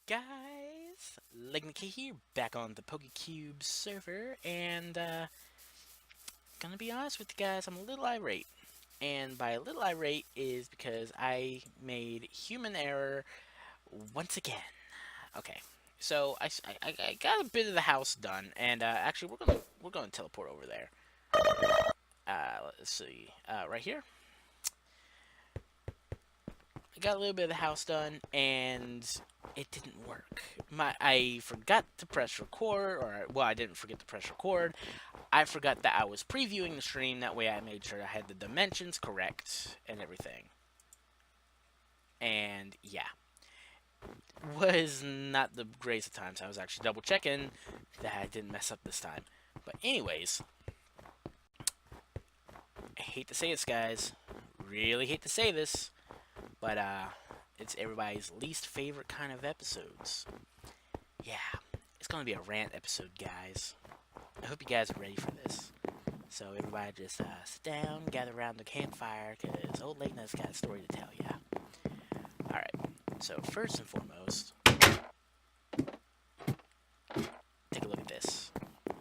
guys? LegnaK here, back on the Pokecube server, and gonna be honest with you guys, I'm a little irate. And by a little irate is because I made human error once again. Okay, so I got a bit of the house done, and actually we're gonna teleport over there. Let's see, right here. I got a little bit of the house done, and it didn't work. I forgot to press record, or well, I didn't forget to press record. I forgot that I was previewing the stream. That way, I made sure I had the dimensions correct and everything. And yeah, was not the greatest of times. I was actually double checking that I didn't mess up this time. But anyways, I hate to say this, guys. Really hate to say this, but it's everybody's least favorite kind of episodes. Yeah, it's gonna be a rant episode, guys. I hope you guys are ready for this. So everybody just sit down, gather around the campfire, because old LegnaK's got a story to tell ya. Alright, so first and foremost, take a look at this.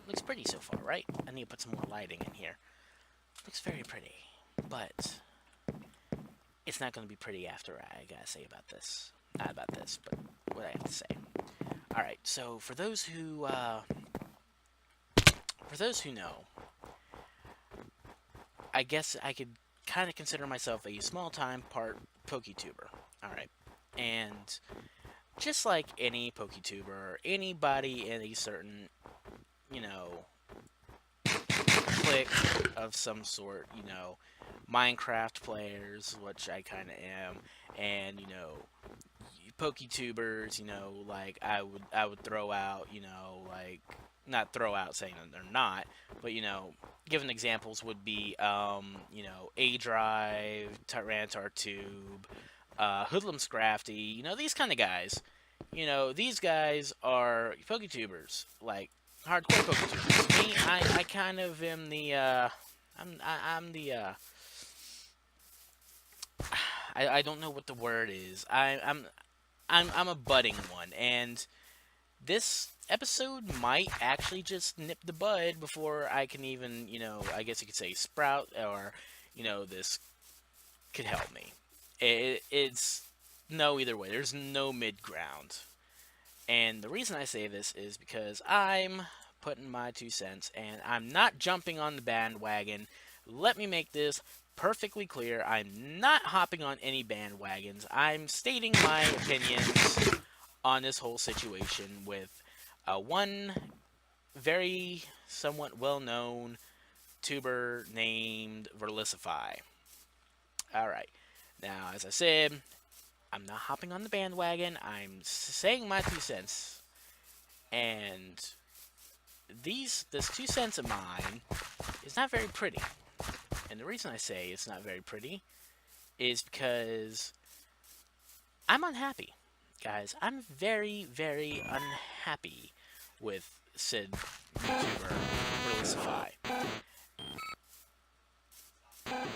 Looks pretty so far, right? I need to put some more lighting in here. Looks very pretty, but it's not going to be pretty after I gotta say about this. Not about this, but what I have to say. Alright, so for those who know, I guess I could kind of consider myself a small-time part PokeTuber. Alright, and just like any PokeTuber or anybody in a certain, clique of some sort, Minecraft players, which I kind of am, and, PokeTubers, like I would throw out, like not throw out saying that they're not, but given examples would be A Drive, Tyrantar Tube, Hoodlum Scrafty, these kind of guys. These guys are PokeTubers, like hardcore PokeTubers. Me, I kind of am the I'm the I don't know what the word is. I'm a budding one, and this episode might actually just nip the bud before I can even, I guess you could say sprout, or, this could help me. It's no either way. There's no mid ground. And the reason I say this is because I'm putting my 2 cents, and I'm not jumping on the bandwagon. Let me make this perfectly clear. I'm not hopping on any bandwagons. I'm stating my opinions on this whole situation with one very somewhat well-known tuber named Verlicify. Alright, now as I said, I'm not hopping on the bandwagon. I'm saying my 2 cents. And this 2 cents of mine is not very pretty. And the reason I say it's not very pretty is because I'm unhappy. Guys, I'm very, very unhappy with said YouTuber, Verlicify.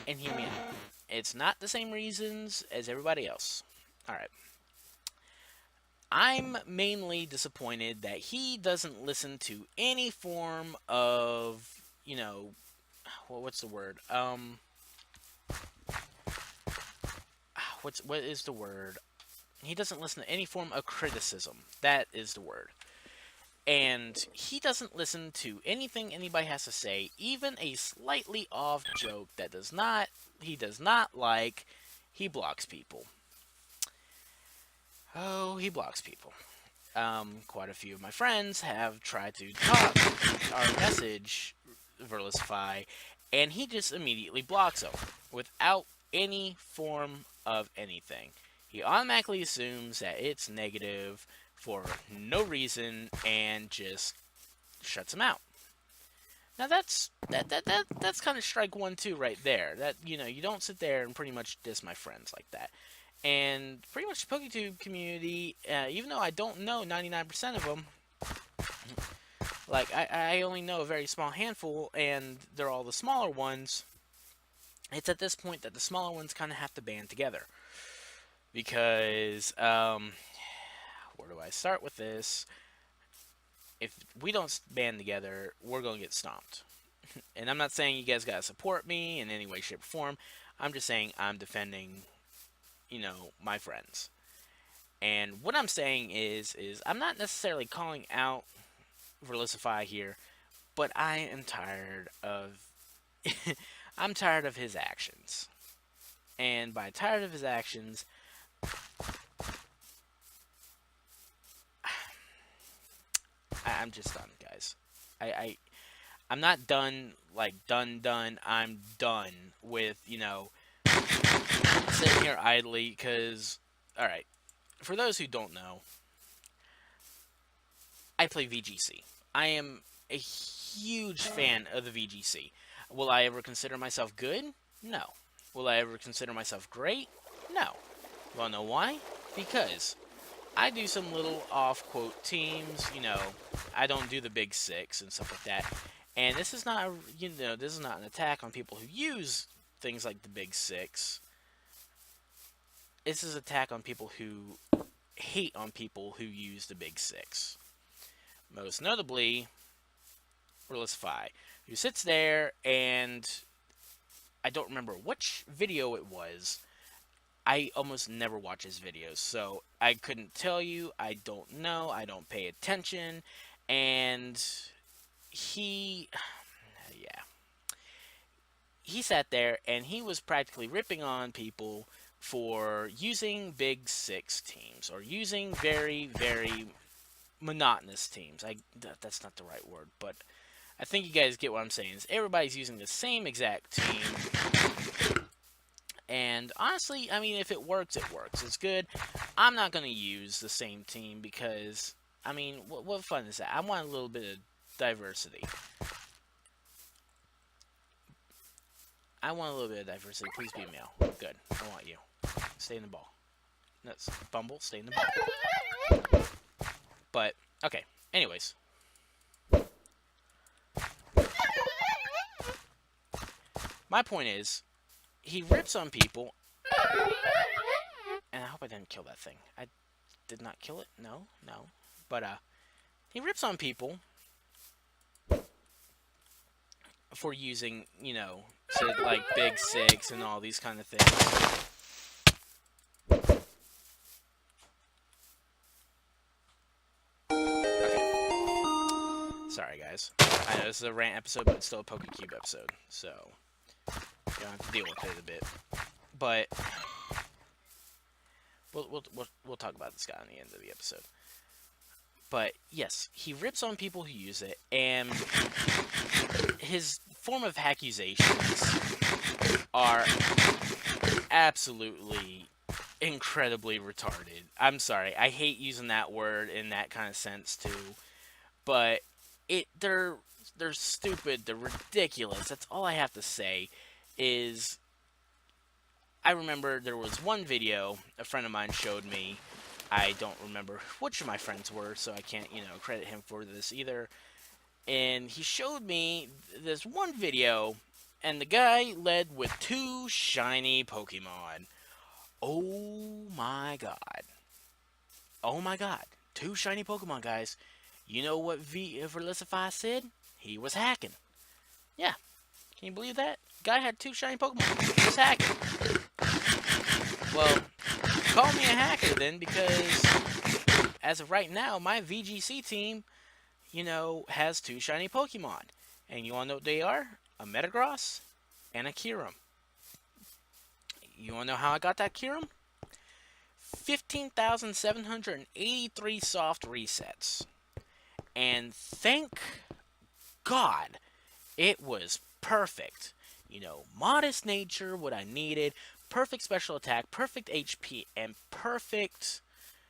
And hear me out. It's not the same reasons as everybody else. Alright. I'm mainly disappointed that he doesn't listen to any form of, what's the word? What is the word? He doesn't listen to any form of criticism. That is the word. And he doesn't listen to anything anybody has to say, even a slightly off joke that he does not like. He blocks people. Oh, he blocks people. Quite a few of my friends have tried to talk or message Verlicify, and he just immediately blocks them without any form of anything. He automatically assumes that it's negative for no reason and just shuts them out. Now that's kind of strike one too right there. That you don't sit there and pretty much diss my friends like that. And pretty much the PokeTube community, even though I don't know 99% of them, like I only know a very small handful, and they're all the smaller ones. It's at this point that the smaller ones kind of have to band together because, well, Where do I start with this? If we don't band together, we're going to get stomped. And I'm not saying you guys got to support me in any way, shape, or form. I'm just saying I'm defending, my friends. And what I'm saying is I'm not necessarily calling out Verlicify here, but I am tired of I'm tired of his actions. And by tired of his actions, I'm just done, guys. I'm not done, like done. I'm done with, sitting here idly because, all right, for those who don't know, I play VGC. I am a huge fan of the VGC. Will I ever consider myself good? No. Will I ever consider myself great? No. Wanna know why? Because I do some little off-quote teams, I don't do the big six and stuff like that. And this is not, this is not an attack on people who use things like the big six. This is an attack on people who hate on people who use the big six. Most notably, Relisify, who sits there and I don't remember which video it was. I almost never watch his videos, so I couldn't tell you. I don't know. I don't pay attention. And yeah. He sat there and he was practically ripping on people for using big six teams or using very, very monotonous teams. That's not the right word, but I think you guys get what I'm saying. Is everybody's using the same exact team. And honestly, I mean, if it works, it works. It's good. I'm not going to use the same team because, I mean, what fun is that? I want a little bit of diversity. I want a little bit of diversity. Please be a male. Good. I want you. Stay in the ball. That's Bumble. Stay in the ball. But, okay. Anyways. My point is, he rips on people, and I hope I didn't kill that thing. I did not kill it. No. But he rips on people for using, like big six and all these kind of things. Okay. Sorry, guys. I know this is a rant episode, but it's still a Pokecube episode, so you don't have to deal with it a bit. But we'll talk about this guy on the end of the episode. But yes, he rips on people who use it, and his form of accusations are absolutely incredibly retarded. I'm sorry, I hate using that word in that kind of sense too, but they're stupid, they're ridiculous. That's all I have to say. Is I remember there was one video a friend of mine showed me. I don't remember which of my friends were, so I can't, credit him for this either. And he showed me this one video, and the guy led with 2 shiny Pokemon. Oh my god. Oh my god. 2 shiny Pokemon, guys. You know what Verlicify said? He was hacking. Yeah. Can you believe that? Guy had 2 shiny Pokemon. He was hacking. Well, call me a hacker then, because as of right now, my VGC team, has 2 shiny Pokemon. And you want to know what they are? A Metagross and a Kyurem. You want to know how I got that Kyurem? 15,783 soft resets. And thank God it was perfect. Modest nature, what I needed. Perfect special attack, perfect HP, and perfect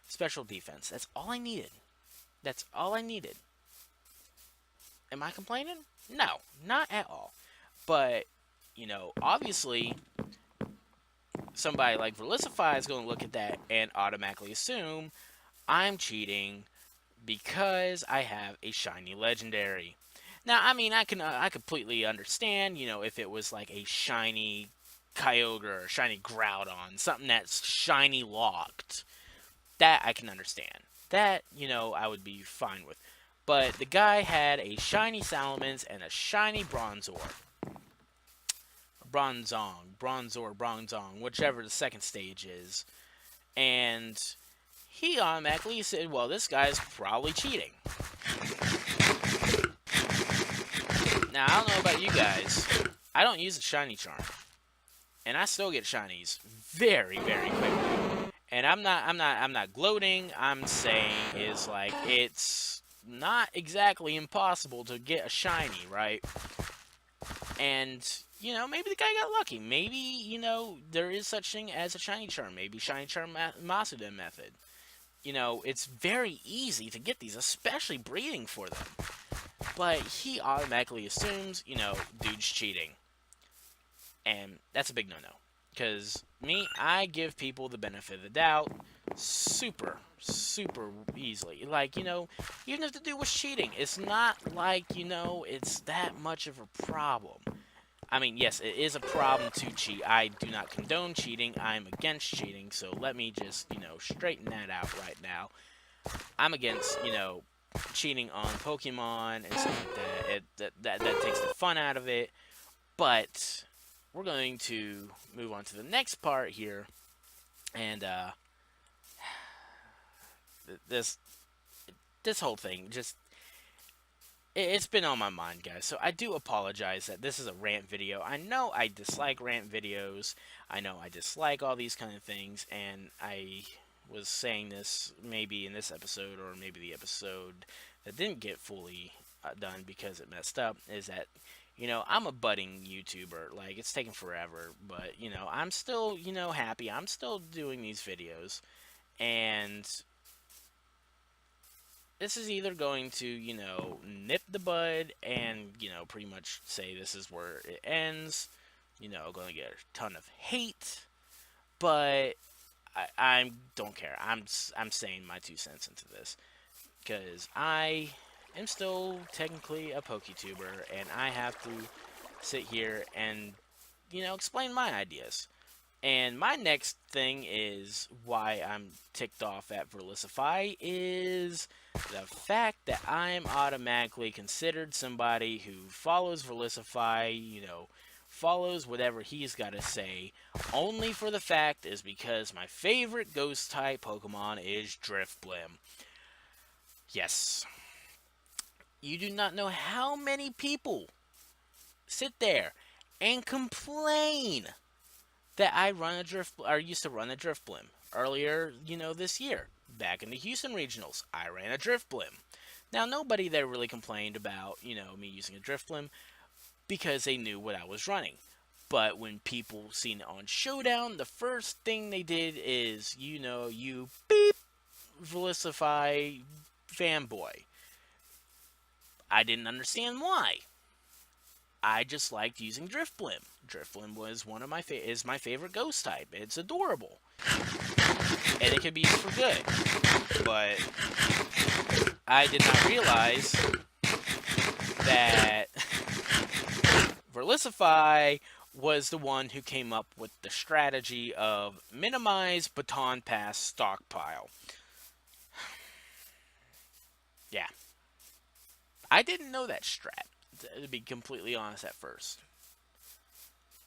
special defense. That's all I needed. That's all I needed. Am I complaining? No, not at all. But, obviously, somebody like Verlicify is going to look at that and automatically assume I'm cheating because I have a shiny legendary. Now, I mean, I completely understand, if it was like a shiny Kyogre or shiny Groudon, something that's shiny locked. That I can understand. That, I would be fine with. But the guy had a shiny Salamence and a shiny Bronzor. Bronzong, whichever the second stage is. And he automatically said, well, this guy's probably cheating. Now, I don't know about you guys. I don't use a shiny charm. And I still get shinies very, very quickly. And I'm not gloating. I'm saying is like it's not exactly impossible to get a shiny, right? And maybe the guy got lucky. Maybe there is such thing as a shiny charm. Maybe shiny charm Masuda method. It's very easy to get these, especially breeding for them. But he automatically assumes, dude's cheating. And that's a big no-no. Because me, I give people the benefit of the doubt super, super easily. Like, even if the dude was cheating, it's not like, it's that much of a problem. I mean, yes, it is a problem to cheat. I do not condone cheating. I'm against cheating. So let me just, straighten that out right now. I'm against, cheating on Pokemon and stuff like that. That takes the fun out of it. But we're going to move on to the next part here, and this whole thing just it's been on my mind, guys. So I do apologize that this is a rant video. I know I dislike rant videos. I know I dislike all these kind of things, and I was saying this maybe in this episode or maybe the episode that didn't get fully done because it messed up, is that I'm a budding YouTuber. Like, it's taken forever, but, I'm still, happy. I'm still doing these videos. And this is either going to, nip the bud and, pretty much say this is where it ends. Going to get a ton of hate. But I don't care. I'm saying my 2 cents into this. Because I am still technically a Poketuber, and I have to sit here and, explain my ideas. And my next thing is why I'm ticked off at Verlisify is the fact that I'm automatically considered somebody who follows Verlisify, follows whatever he's got to say, only for the fact is because my favorite ghost-type Pokemon is Drifblim. Yes. You do not know how many people sit there and complain that I run a used to run a Drifblim. Earlier, this year, back in the Houston Regionals, I ran a Drifblim. Now, nobody there really complained about, me using a Drifblim because they knew what I was running. But when people seen it on Showdown, the first thing they did is, you beep, Verlisify fanboy. I didn't understand why. I just liked using Drifblim. Drifblim was is my favorite ghost type. It's adorable. And it could be used for good. But I did not realize that Verlisify was the one who came up with the strategy of minimize baton pass stockpile. Yeah. I didn't know that strat, to be completely honest at first.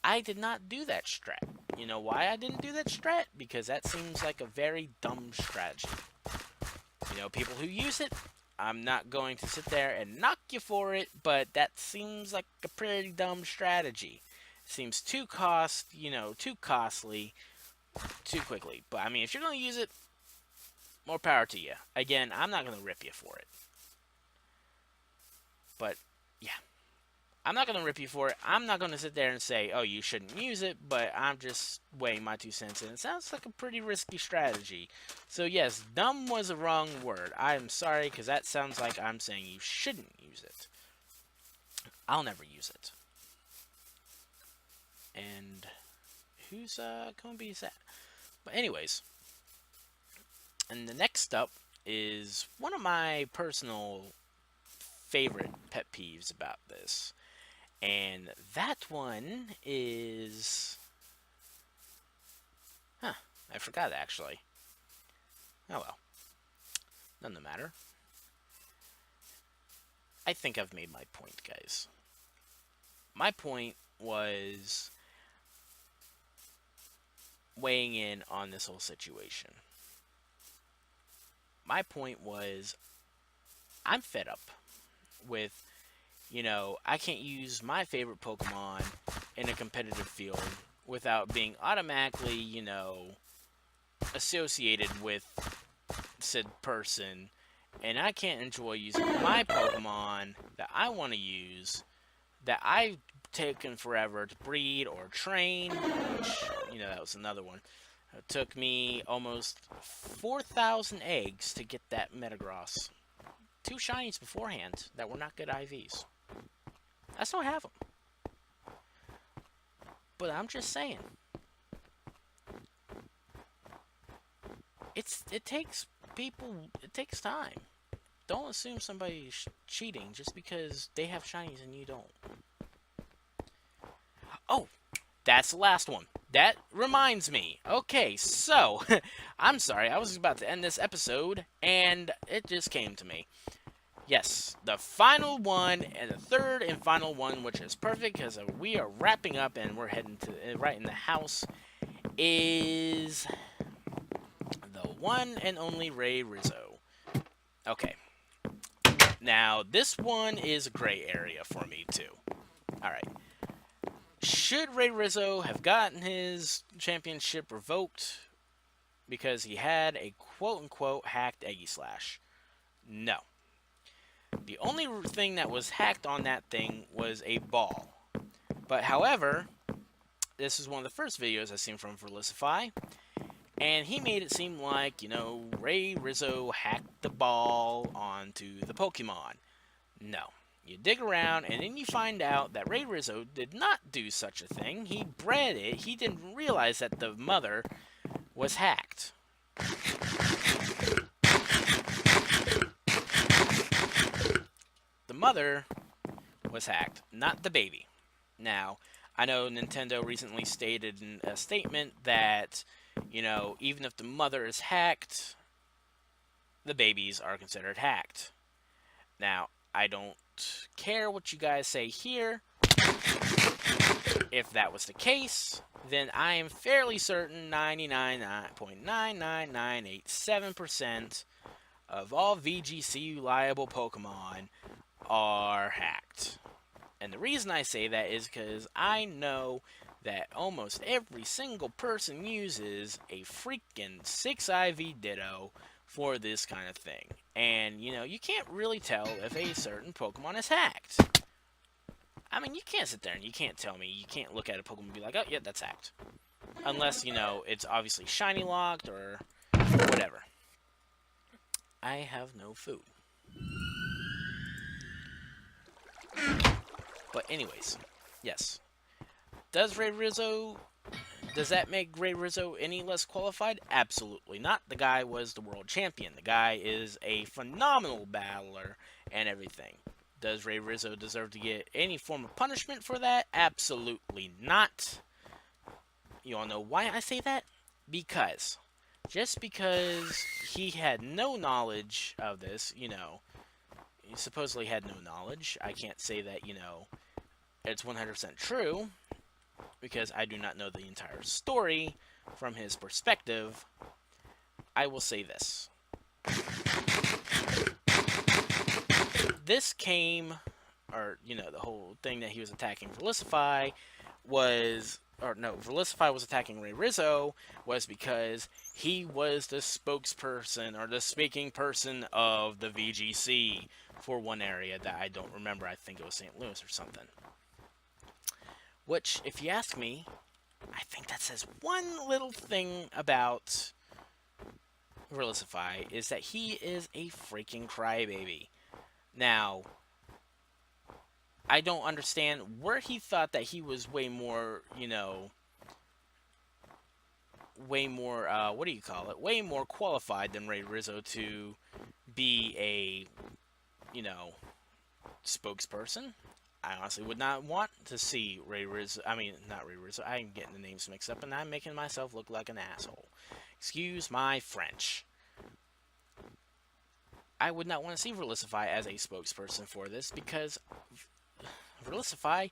I did not do that strat. You know why I didn't do that strat? Because that seems like a very dumb strategy. People who use it, I'm not going to sit there and knock you for it, but that seems like a pretty dumb strategy. It seems too costly, too quickly. But, I mean, if you're going to use it, more power to you. Again, I'm not going to rip you for it. But, yeah. I'm not going to rip you for it. I'm not going to sit there and say, oh, you shouldn't use it, but I'm just weighing my 2 cents in. It sounds like a pretty risky strategy. So, yes, dumb was the wrong word. I'm sorry, because that sounds like I'm saying you shouldn't use it. I'll never use it. And who's going to be sad? But anyways, and the next up is one of my personal favorite pet peeves about this. And that one is... I forgot actually. Oh well, doesn't matter. I think I've made my point, guys. My point was weighing in on this whole situation. My point was I'm fed up with, I can't use my favorite Pokemon in a competitive field without being automatically, associated with said person, and I can't enjoy using my Pokemon that I want to use, that I've taken forever to breed or train, which, that was another one. It took me almost 4,000 eggs to get that Metagross. 2 shinies beforehand that were not good IVs. I still have them. But I'm just saying. It takes time. Don't assume somebody's cheating just because they have shinies and you don't. Oh, that's the last one. That reminds me. Okay, so, I'm sorry, I was about to end this episode, and it just came to me. Yes, the final one, and the third and final one, which is perfect, because we are wrapping up, and we're heading to right in the house, is the one and only Ray Rizzo. Okay. Now, this one is a gray area for me, too. Alright. Should Ray Rizzo have gotten his championship revoked because he had a quote-unquote hacked Eggy Slash? No. The only thing that was hacked on that thing was a ball. But however, this is one of the first videos I've seen from Felicify, and he made it seem like, Ray Rizzo hacked the ball onto the Pokemon. No. You dig around, and then you find out that Ray Rizzo did not do such a thing. He bred it. He didn't realize that the mother was hacked. The mother was hacked, not the baby. Now, I know Nintendo recently stated in a statement that, even if the mother is hacked, the babies are considered hacked. Now, I don't care what you guys say here. If that was the case, then I am fairly certain 99.99987% of all VGC liable Pokemon are hacked. And the reason I say that is because I know that almost every single person uses a freaking 6IV Ditto for this kind of thing. And, you can't really tell if a certain Pokemon is hacked. I mean, you can't sit there and you can't tell me, you can't look at a Pokemon and be like, oh, yeah, that's hacked. Unless, it's obviously shiny locked or whatever. I have no food. But anyways, yes. Does that make Ray Rizzo any less qualified? Absolutely not. The guy was the world champion. The guy is a phenomenal battler and everything. Does Ray Rizzo deserve to get any form of punishment for that? Absolutely not. You all know why I say that? Because just because he had no knowledge of this, he supposedly had no knowledge. I can't say that, it's 100% true, because I do not know the entire story from his perspective. I will say this. This came, or, the whole thing that he was attacking Felicify Felicify was attacking Ray Rizzo was because he was the spokesperson, or the speaking person of the VGC for one area that I don't remember. I think it was St. Louis or something. Which, if you ask me, I think that says one little thing about Felicify, is that he is a freaking crybaby. Now, I don't understand where he thought that he was way more, way more qualified than Ray Rizzo to be a, spokesperson. I honestly would not want to see not Ray Rizzo, I'm getting the names mixed up and I'm making myself look like an asshole. Excuse my French. I would not want to see Verlisify as a spokesperson for this because Verlisify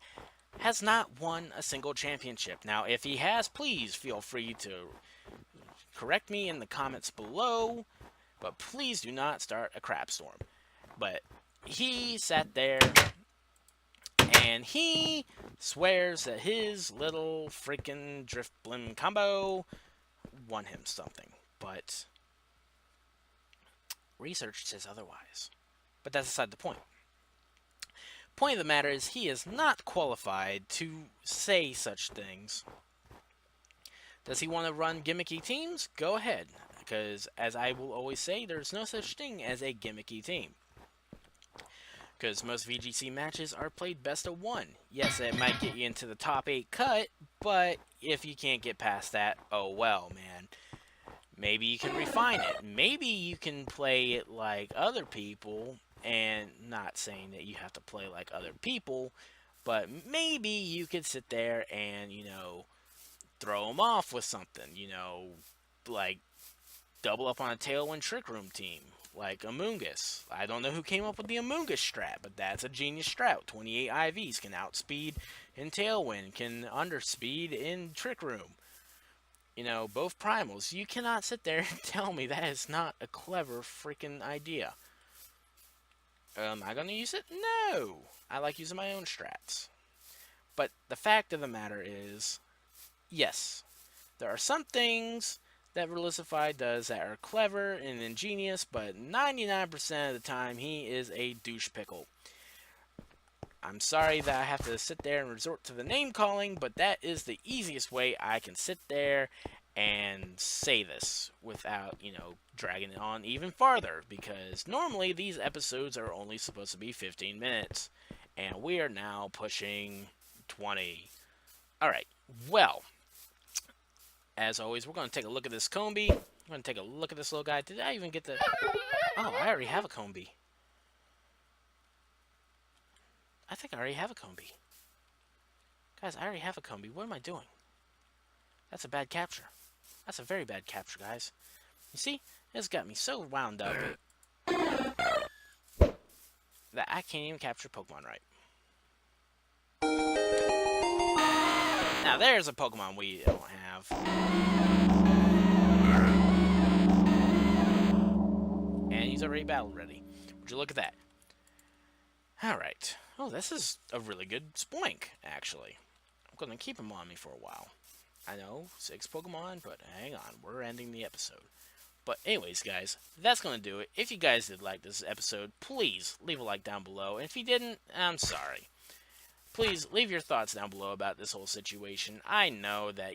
has not won a single championship. Now, if he has, please feel free to correct me in the comments below, but please do not start a crap storm. But he sat there and he swears that his little freaking Drift Blim combo won him something. But research says otherwise. But that's beside the point. Point of the matter is he is not qualified to say such things. Does he want to run gimmicky teams? Go ahead. Because, as I will always say, there's no such thing as a gimmicky team. Because most VGC matches are played best of 1. Yes, it might get you into the top 8 cut, but if you can't get past that, oh well, man. Maybe you can refine it. Maybe you can play it like other people, and not saying that you have to play like other people, but maybe you could sit there and, throw them off with something, like double up on a Tailwind Trick Room team, like Amoongus. I don't know who came up with the Amoongus strat, but that's a genius strat. 28 IVs can outspeed in Tailwind, can underspeed in Trick Room. Both primals. You cannot sit there and tell me that is not a clever freaking idea. Am I going to use it? No. I like using my own strats. But the fact of the matter is, yes, there are some things that Verlisify does that are clever and ingenious, but 99% of the time he is a douche pickle. I'm sorry that I have to sit there and resort to the name calling, but that is the easiest way I can sit there and say this without, dragging it on even farther, because normally these episodes are only supposed to be 15 minutes, and we are now pushing 20. Alright, well, as always, we're going to take a look at this Combi. We're going to take a look at this little guy. Did I even get the... Oh, I already have a Combi. I think I already have a Combi. Guys, I already have a Combi. What am I doing? That's a bad capture. That's a very bad capture, guys. You see? It's got me so wound up that I can't even capture Pokemon right. Now, there's a Pokemon we don't have. And he's already battle ready. Would you look at that? Alright. Oh, this is a really good Spoink, actually. I'm going to keep him on me for a while. I know, 6 Pokemon, but hang on. We're ending the episode. But anyways, guys, that's going to do it. If you guys did like this episode, please leave a like down below. And if you didn't, I'm sorry. Please leave your thoughts down below about this whole situation. I know that,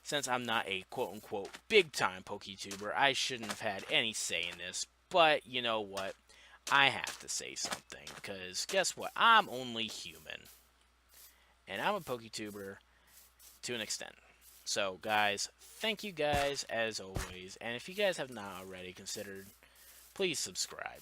since I'm not a quote-unquote big-time Poketuber, I shouldn't have had any say in this. But you know what? I have to say something, because guess what? I'm only human. And I'm a Poketuber to an extent. So, guys, thank you guys, as always. And if you guys have not already considered, please subscribe.